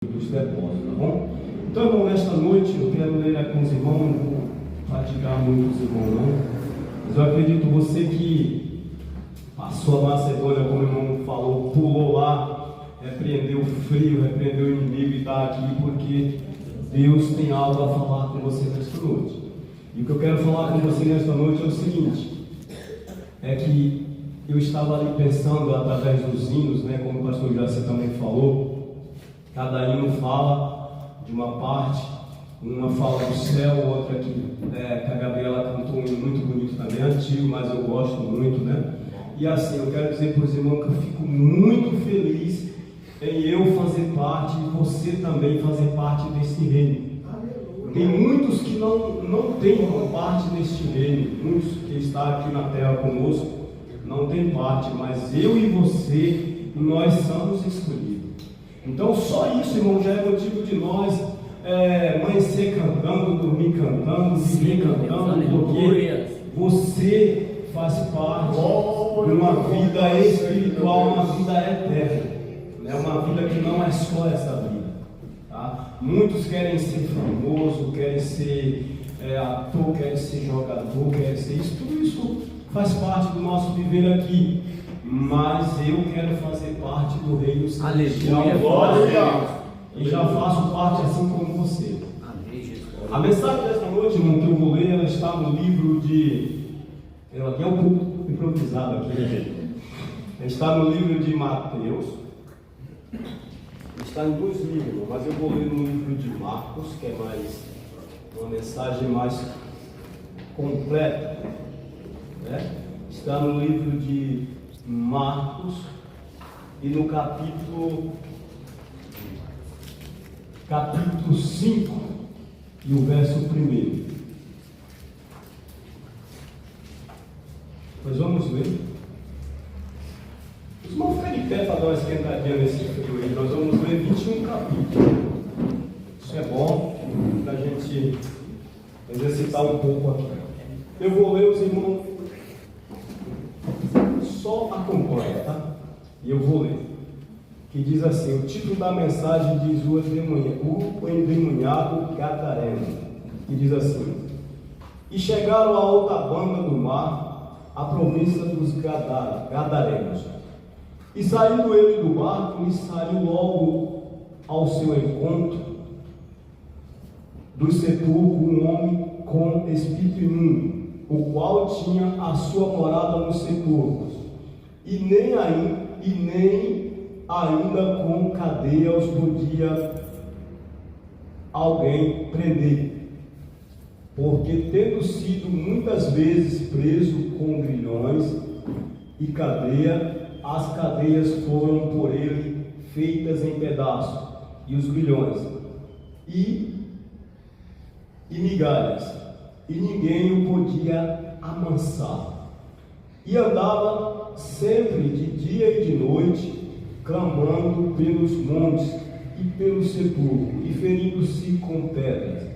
dos depósitos, tá bom? Então, irmão, nesta noite eu quero ler com os irmãos, não vou fatigar muito os irmãos, não. Mas eu acredito você que passou a Macedônia, como o irmão falou, pulou lá, repreendeu o frio, repreendeu o inimigo e está aqui porque Deus tem algo a falar com você nesta noite. E o que eu quero falar com você nesta noite é o seguinte, é que eu estava ali pensando através dos hinos, né, como o pastor Jaci também falou, cada hino fala de uma parte, uma fala do céu, outra que a Gabriela cantou um hino muito bonito também, antigo, mas eu gosto muito, né? E assim, eu quero dizer para os irmãos que eu fico muito feliz em eu fazer parte e você também fazer parte desse reino. Tem muitos que não têm parte neste reino, muitos que estão aqui na terra conosco não têm parte, mas eu e você, nós somos escolhidos. Então só isso, irmão, já é motivo de nós amanhecer cantando, dormir cantando, viver cantando, porque você faz parte de uma vida espiritual, uma vida eterna, né? Uma vida que não é só essa vida, tá? Muitos querem ser famoso, querem ser ator, querem ser jogador, querem ser isso, tudo isso faz parte do nosso viver aqui, mas eu quero fazer parte do reino celestial. E já faço parte assim como você. A mensagem desta noite, irmão, que eu vou ler, ela está no livro de... Aqui é um pouco improvisado aqui. Está no livro de Mateus. Está em dois livros, mas eu vou ler no livro de Marcos, que é mais uma mensagem mais completa, né? Está no livro de Marcos e no capítulo 5 e o verso 1. Nós vamos ler. Os irmãos ficam de pé para dar uma esquentadinha nesse frio aí. Nós vamos ler 21 capítulos. Isso é bom para a gente exercitar um pouco aqui. Eu vou ler, os irmãos só acompanha, tá? E eu vou ler. Que diz assim, o título da mensagem diz o endemoniado Gadareno, que diz assim: e chegaram à outra banda do mar, a província dos Gadarenos, e saindo ele do barco, e saiu logo ao seu encontro do sepulcro um homem com espírito imundo, o qual tinha a sua morada nos sepulcros, e nem ainda com cadeias podia alguém prender, porque tendo sido muitas vezes preso com grilhões e cadeia, as cadeias foram por ele feitas em pedaços, e os grilhões e migalhas, e ninguém o podia amansar, e andava sempre de dia e de noite, clamando pelos montes e pelos sepulcros, e ferindo-se com pedras.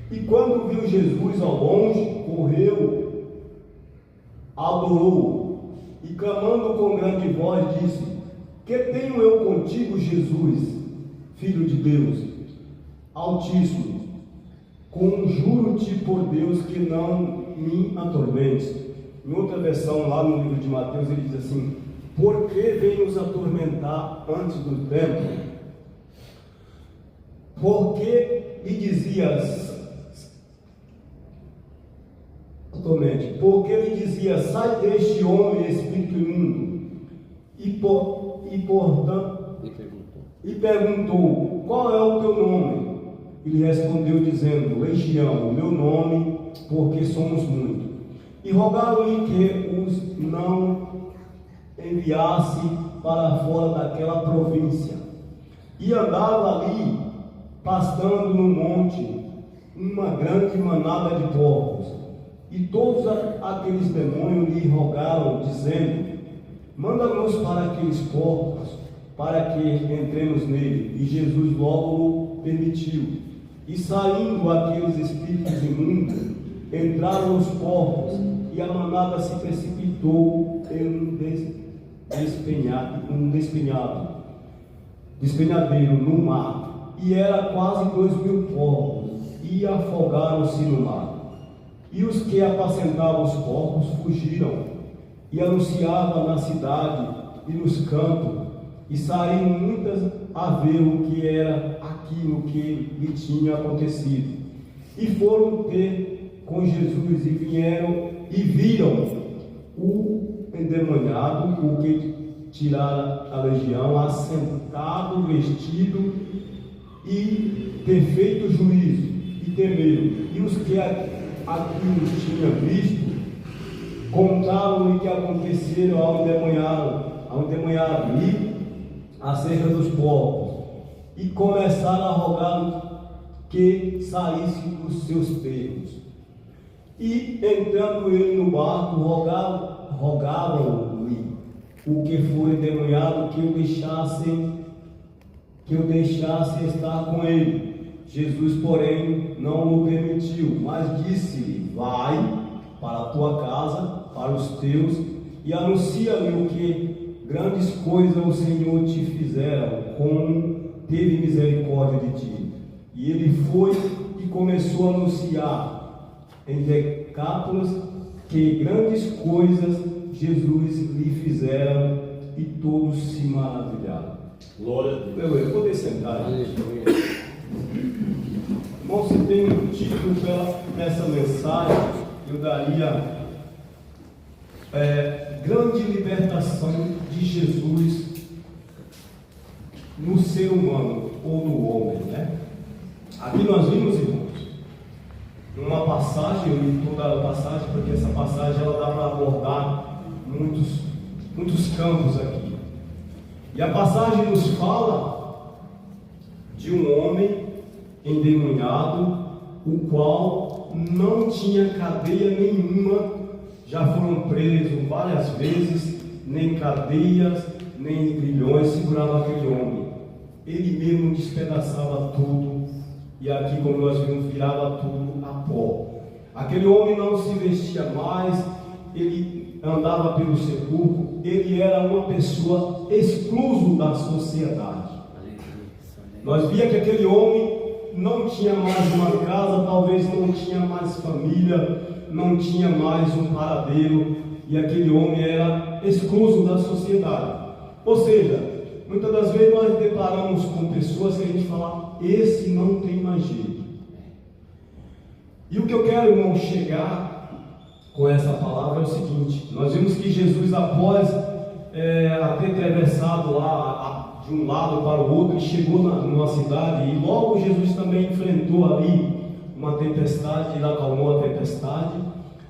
E quando viu Jesus ao longe, correu, adorou, e clamando com grande voz, disse: que tenho eu contigo, Jesus, Filho de Deus Altíssimo? Conjuro-te por Deus que não me atormentes. Em outra versão, lá no livro de Mateus, ele diz assim: por que vem nos atormentar antes do tempo? Porque lhe dizias, porque lhe dizia: sai deste homem, espírito imundo. E perguntou: qual é o teu nome? Ele respondeu dizendo: Legião, o meu nome, porque somos muitos. E rogaram-lhe que os não enviasse para fora daquela província. E andava ali, pastando no monte, uma grande manada de porcos. E todos aqueles demônios lhe rogaram, dizendo: manda-nos para aqueles porcos, para que entremos nele. E Jesus logo o permitiu. E saindo aqueles espíritos imundos, entraram os porcos, e a manada se precipitou em um despenhadeiro no mar, e era quase 2.000 porcos, e afogaram-se no mar. E os que apacentavam os porcos fugiram, e anunciavam na cidade e nos campos, e saíram muitas a ver o que era aquilo que lhe tinha acontecido. E foram ter com Jesus, e vieram e viram o endemoniado, o que tirara a legião, assentado, vestido, e ter feito juízo, e temeram. E os que aquilo tinham visto, contaram-lhe que aconteceram ao endemoniado e acerca dos porcos, e começaram a rogar que saísse dos seus termos. E entrando ele no barco, rogavam-lhe o que foi endemoniado que o deixasse estar com ele. Jesus, porém, não o permitiu, mas disse-lhe: vai para a tua casa, para os teus, e anuncia-lhe o que grandes coisas o Senhor te fizeram, como teve misericórdia de ti. E ele foi e começou a anunciar em Decápolis que grandes coisas Jesus lhe fizeram, e todos se maravilharam. Glória a Deus. Eu poder sentar. Irmão, você tem um título dessa mensagem, eu daria grande libertação de Jesus no ser humano ou no homem, né? Aqui nós vimos, irmãos, uma passagem, eu li toda a passagem porque essa passagem ela dá para abordar muitos campos aqui. E a passagem nos fala de um homem endemoniado, o qual não tinha cadeia nenhuma, já foram presos várias vezes, nem cadeias, nem grilhões seguravam aquele homem. Ele mesmo despedaçava tudo, e aqui, como nós vimos, virava tudo a pó. Aquele homem não se vestia mais, ele andava pelo sepulcro, ele era uma pessoa excluso da sociedade. Nós via que aquele homem não tinha mais uma casa, talvez não tinha mais família, não tinha mais um paradeiro, e aquele homem era excluso da sociedade. Ou seja, muitas das vezes nós deparamos com pessoas que a gente fala: esse não tem mais jeito. E o que eu quero, irmão, chegar com essa palavra é o seguinte: nós vimos que Jesus, após ter atravessado lá de um lado para o outro, chegou numa cidade, e logo Jesus também enfrentou ali uma tempestade, ele acalmou a tempestade.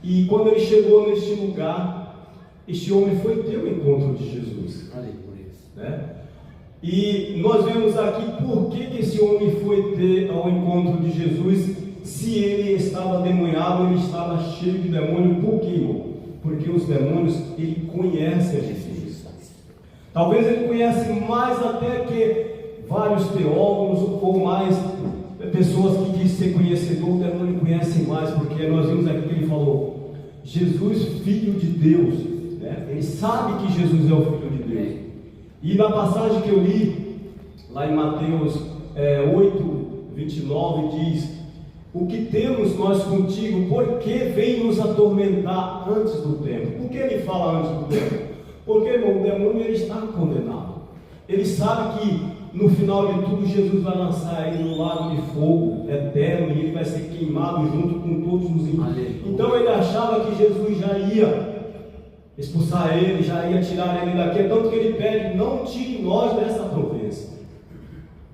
E quando ele chegou neste lugar, este homem foi ter o encontro de Jesus, né? E nós vemos aqui por que esse homem foi ter ao encontro de Jesus, se ele estava demoniado, ele estava cheio de demônio. Por quê, irmão? Porque os demônios, ele conhece a Jesus. Talvez ele conhece mais até que vários teólogos, ou mais pessoas que dizem ser conhecedor. O demônio conhece mais, porque nós vimos aqui que ele falou: Jesus, Filho de Deus, né? Ele sabe que Jesus é o Filho de Deus. E na passagem que eu li, lá em Mateus 8:29, diz: o que temos nós contigo, porque vem nos atormentar antes do tempo? Por que ele fala antes do tempo? Porque, irmão, o demônio ele está condenado. Ele sabe que no final de tudo Jesus vai lançar ele no lago de fogo eterno, e ele vai ser queimado junto com todos os ímpios. Então ele achava que Jesus já ia expulsar ele, já ia tirar ele daqui, tanto que ele pede: não tire nós dessa província.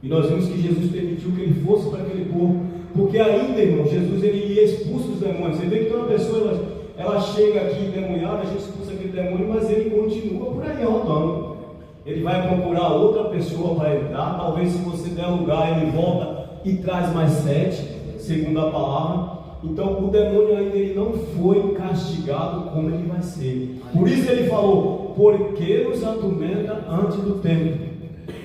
E nós vimos que Jesus permitiu que ele fosse para aquele povo, porque ainda, irmão, Jesus ele ia expulsar os demônios. Você vê que toda pessoa ela chega aqui endemoniada, a gente expulsa aquele demônio, mas ele continua por aí rodando. Ele vai procurar outra pessoa para entrar, talvez se você der lugar ele volta e traz mais 7, segundo a palavra. Então o demônio ainda ele não foi castigado como ele vai ser. Por isso ele falou: porque nos atormenta antes do tempo.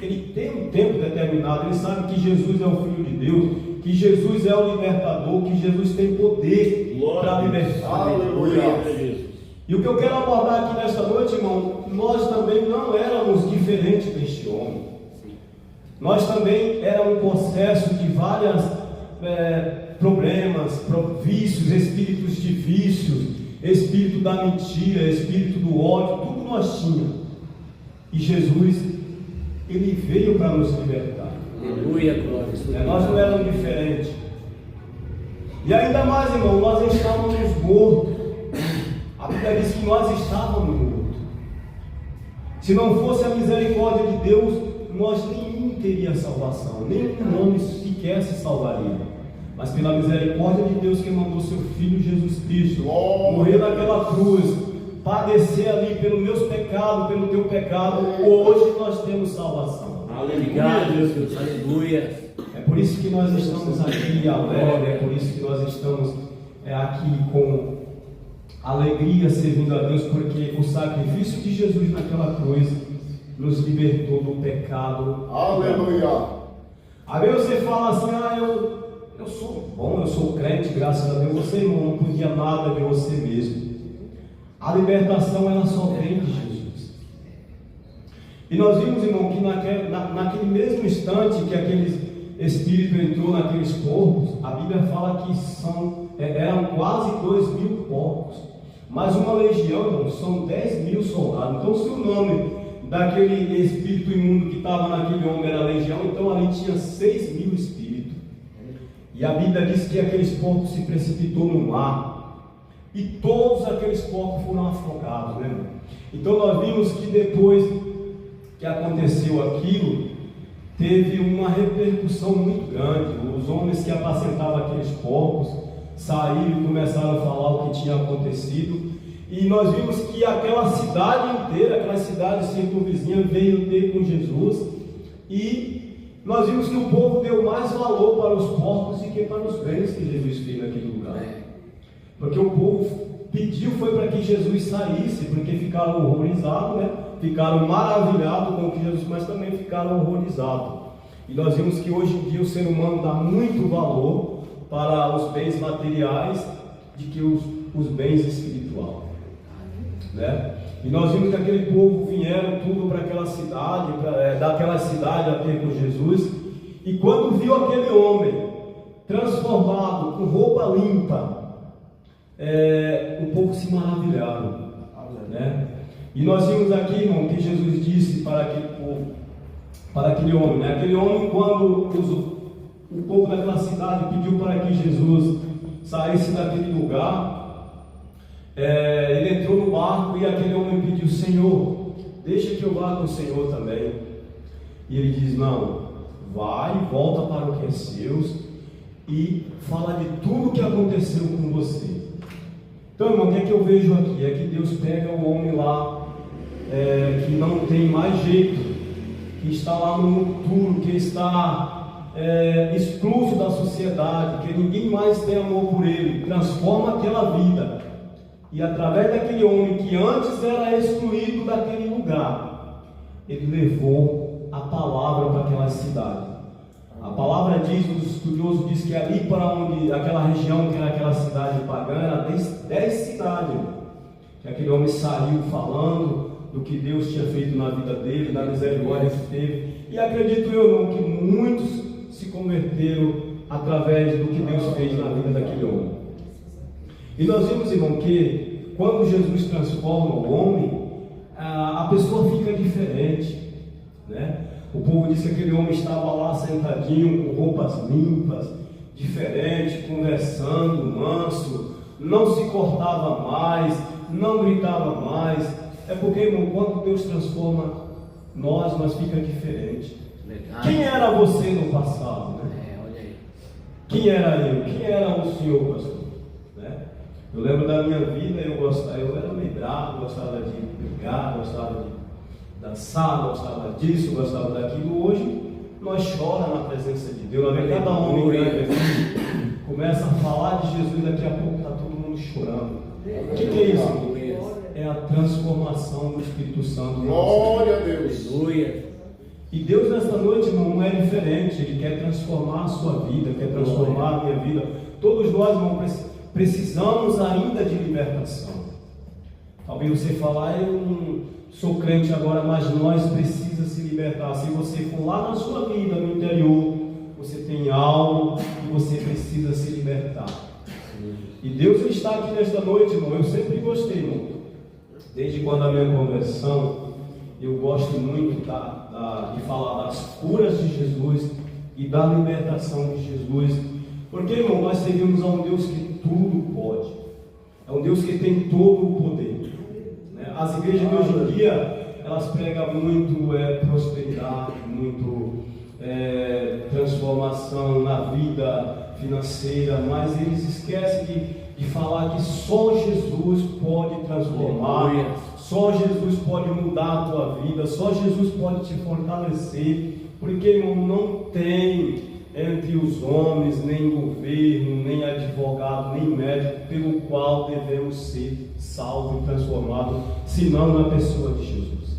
Ele tem um tempo determinado, ele sabe que Jesus é o Filho de Deus, que Jesus é o libertador, que Jesus tem poder para libertar. Aleluia. E o que eu quero abordar aqui nesta noite, irmão, nós também não éramos diferentes deste homem. Nós também era um processo de vários problemas, vícios, espíritos de vícios, espírito da mentira, espírito do ódio, tudo nós tínhamos. E Jesus, Ele veio para nos libertar. Aleluia, glória. Nós não éramos diferentes. E ainda mais, irmão, nós estávamos mortos. A Bíblia diz que nós estávamos mortos. Se não fosse a misericórdia de Deus, nós nenhum teria salvação, nenhum nome sequer se salvaria. Mas pela misericórdia de Deus que mandou seu Filho Jesus Cristo morrer naquela cruz, padecer ali pelos meus pecados, pelo teu pecado, hoje nós temos salvação. Obrigado, Jesus. Aleluia. É por isso que nós estamos aqui alegres, é por isso que nós estamos aqui com alegria servindo a Deus, porque o sacrifício de Jesus naquela cruz nos libertou do pecado. Aleluia. Aí você fala assim, eu sou bom, eu sou crente, graças a Deus. Você, irmão, não podia nada de você mesmo. A libertação, ela só vem de Jesus. E nós vimos, irmão, que naquele mesmo instante que aquele espírito entrou naqueles corpos, a Bíblia fala que eram quase 2.000 porcos. Mas uma legião, irmão, são 10.000 soldados. Então, se o nome daquele espírito imundo que estava naquele homem era legião, então ali tinha 6.000 espíritos. E a Bíblia diz que aqueles porcos se precipitou no mar, e todos aqueles porcos foram afogados, né, irmão? Então nós vimos que depois que aconteceu aquilo, teve uma repercussão muito grande. Os homens que apacentavam aqueles porcos saíram e começaram a falar o que tinha acontecido. E nós vimos que aquela cidade inteira, aquela cidade circunvizinha, veio ter com Jesus. E nós vimos que o povo deu mais valor para os porcos do que para os bens que Jesus fez naquele lugar. Porque o povo pediu foi para que Jesus saísse, porque ficaram horrorizados, né? Ficaram maravilhados com o que Jesus, mas também ficaram horrorizados. E nós vimos que hoje em dia o ser humano dá muito valor para os bens materiais do que os bens espirituais, né? E nós vimos que aquele povo vieram tudo para aquela cidade, daquela cidade a ter com Jesus. E quando viu aquele homem transformado, com roupa limpa, o povo se maravilharam, né? E nós vimos aqui, irmão, que Jesus disse para aquele povo, para aquele homem, né? Aquele homem, quando o povo daquela cidade pediu para que Jesus saísse daquele lugar, ele entrou no barco e aquele homem pediu: Senhor, deixa que eu vá com o Senhor também. E ele diz: não, vai, volta para o que é seu e fala de tudo o que aconteceu com você. Então, irmão, o que é que eu vejo aqui? É que Deus pega o homem lá, que não tem mais jeito, que está lá no futuro, que está excluso da sociedade, que ninguém mais tem amor por ele, transforma aquela vida. E através daquele homem que antes era excluído daquele lugar, ele levou a palavra para aquela cidade. A palavra diz, os estudiosos dizem que ali para onde, aquela região que era aquela cidade pagã, era 10 cidades, que aquele homem saiu falando do que Deus tinha feito na vida dele, da misericórdia que teve. E acredito eu, irmão, que muitos se converteram através do que Deus fez na vida daquele homem. E nós vimos, irmão, que quando Jesus transforma o homem, a pessoa fica diferente, né? O povo disse que aquele homem estava lá sentadinho, com roupas limpas, diferente, conversando, manso, não se cortava mais, não gritava mais. É porque, irmão, quando Deus transforma nós fica diferente. Legal. Quem era você no passado, né? Olha aí. Quem era eu? Quem era o senhor, pastor? Né? Eu lembro da minha vida, eu era meio bravo, gostava de brigar, gostava de dançar, gostava disso, gostava daquilo. Hoje nós choramos na presença de Deus. Cada homem começa a falar de Jesus, daqui a pouco está todo mundo chorando. O que é isso? É a transformação do Espírito Santo. Glória a Deus. Aleluia. E Deus nesta noite, irmão, não é diferente. Ele quer transformar a sua vida, quer transformar a minha vida. Todos nós, irmão, precisamos ainda de libertação. Talvez você falar, eu não sou crente agora, mas nós precisamos se libertar. Se você for lá na sua vida, no interior, você tem algo e você precisa se libertar. E Deus está aqui nesta noite, irmão. Eu sempre gostei, irmão. Desde quando a minha conversão, eu gosto muito de falar das curas de Jesus e da libertação de Jesus. Porque, irmão, nós servimos a um Deus que tudo pode. É um Deus que tem todo o poder. As igrejas de hoje em dia, elas pregam muito prosperidade, muito transformação na vida financeira, mas eles esquecem de falar que só Jesus pode transformar, só Jesus pode mudar a tua vida, só Jesus pode te fortalecer, porque, irmão, não tem entre os homens, nem governo, nem advogado, nem médico, pelo qual devemos ser salvos e transformados, senão na pessoa de Jesus.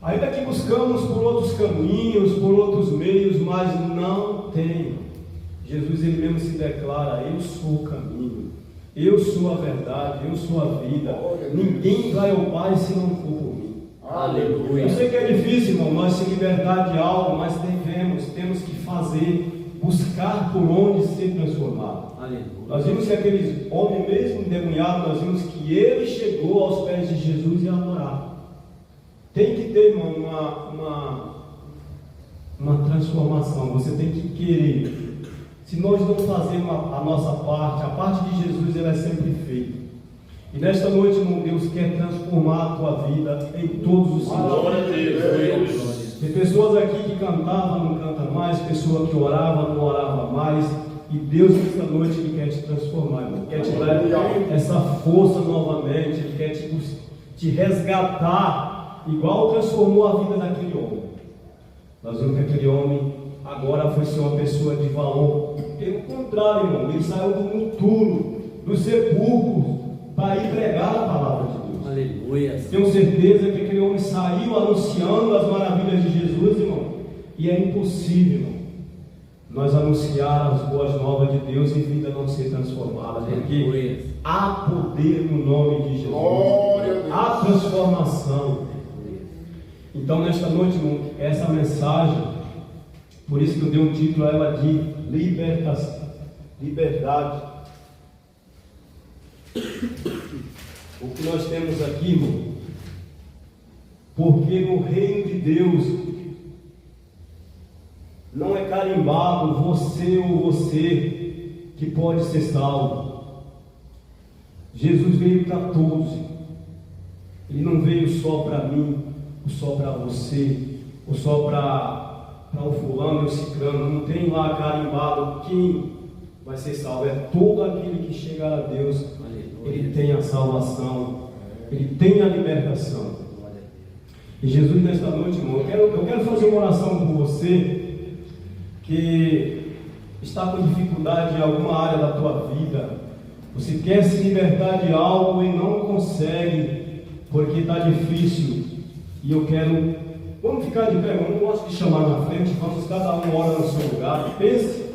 Ainda que buscamos por outros caminhos, por outros meios, mas não tem. Jesus, ele mesmo se declara: eu sou o caminho, eu sou a verdade, eu sou a vida. Ninguém vai ao Pai se não for por mim. Aleluia. Eu sei que é difícil, irmão, nós se libertar de algo, mas temos que fazer, buscar por onde ser transformado. Aleluia. Nós vimos que aquele homem mesmo endemoniado, nós vimos que ele chegou aos pés de Jesus e adorar. Tem que ter, irmão, uma transformação. Você tem que querer. Se nós não fazermos a nossa parte, a parte de Jesus ela é sempre feita. E nesta noite, irmão, Deus quer transformar a tua vida em todos os sentidos. Glória a Deus. Tem pessoas aqui que cantavam, não cantam mais, pessoa que orava, não orava mais. E Deus, nesta noite, Ele quer te transformar, irmão. Quer te dar essa força novamente, Ele quer te resgatar, igual transformou a vida daquele homem. Nós vimos que aquele homem agora foi ser uma pessoa de valor. Pelo contrário, irmão, ele saiu do túmulo, do sepulcro, para ir pregar a palavra de Deus. Aleluia. Tenho certeza que aquele homem saiu anunciando as maravilhas de Jesus, irmão. E é impossível, irmão, nós anunciar as boas novas de Deus e vida não ser transformada. Porque há poder no nome de Jesus. Há transformação. Então, nesta noite, irmão, essa mensagem, por isso que eu dei um título a ela de libertação, liberdade. O que nós temos aqui, irmão, porque no reino de Deus não é carimbado você ou você que pode ser salvo. Jesus veio para todos. Ele não veio só para mim, ou só para você, ou só para o fulano e o ciclano. Não tem lá carimbado quem vai ser salvo. É todo aquele que chegar a Deus. Ele tem a salvação, ele tem a libertação. E Jesus, nesta noite, irmão, eu quero fazer uma oração por você que está com dificuldade em alguma área da tua vida. Você quer se libertar de algo e não consegue, porque está difícil. E eu quero, vamos ficar de pé, eu não gosto de chamar na frente, vamos cada um ora no seu lugar. Pense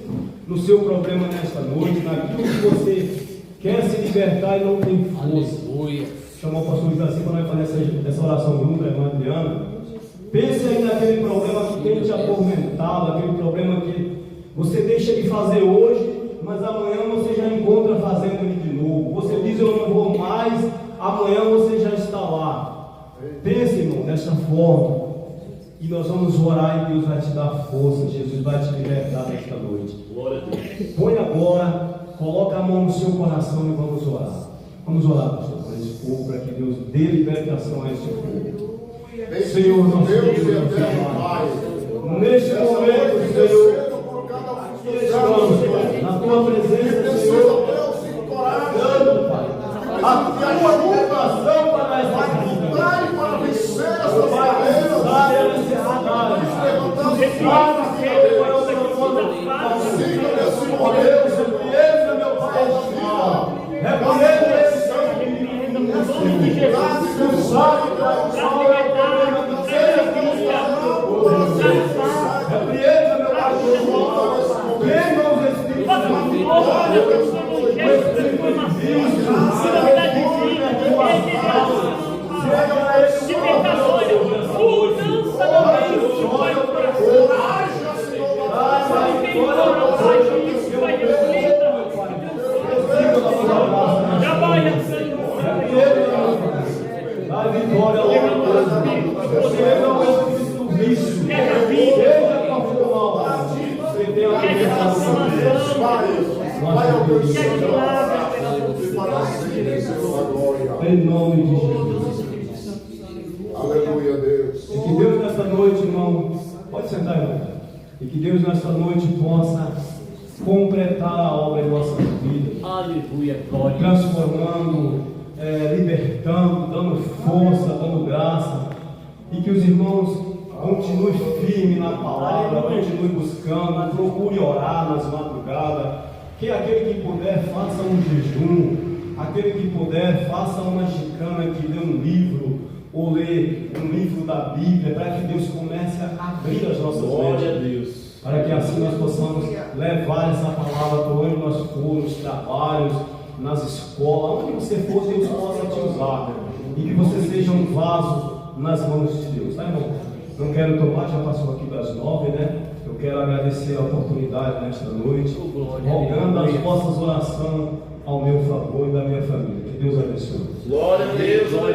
no seu problema nesta noite, naquilo que você quer se libertar e não tem força. Aleluia. Chamou o pastor José para nós fazer essa oração junto, irmã Adriana. Pense aí naquele problema que tem te atormentado, aquele problema que você deixa de fazer hoje, mas amanhã você já encontra fazendo ele de novo. Você diz: eu não vou mais, amanhã você já está lá. Pense, irmão, dessa forma. E nós vamos orar e Deus vai te dar força. Jesus vai te libertar nesta noite. Glória a Deus. Põe agora. Coloca a mão no seu coração e vamos orar. Vamos orar, pastor, por esse povo, para que Deus dê libertação a esse povo. Senhor, nosso Deus e eterno Pai, neste momento, Senhor, estamos, Pai, na tua presença, Senhor, orando, Pai, a tua libertação para essa vida, para vencer essas barreiras, para necessidades, Dá vitória ao você não é o Cristo vício. Seja qual for o mal, você tem a libertação de Deus. Vai ao teu Senhor e para sempre, Senhor, a glória. Em nome de Jesus. Aleluia, Deus. E que Deus nesta noite, irmão, pode sentar, irmão. E que Deus nesta noite possa completar a obra em nossas vidas. Aleluia, glória. Transformando, libertando, dando força, dando graça. E que os irmãos continuem firmes na palavra, continuem buscando, procure orar nas madrugadas. Que aquele que puder, faça um jejum. Aquele que puder, faça uma chicana que lê um livro, ou lê um livro da Bíblia, para que Deus comece a abrir as nossas Glória a mentes. Deus. Para que assim nós possamos levar essa palavra para onde nós for, nos trabalhos, nas escolas, onde você for, Deus possa te usar. E que você seja um vaso nas mãos de Deus, tá, irmão? Não quero tomar, já passou aqui das 9, né? Eu quero agradecer a oportunidade nesta noite, rogando as vossas orações ao meu favor e da minha família. Que Deus abençoe. Glória a Deus.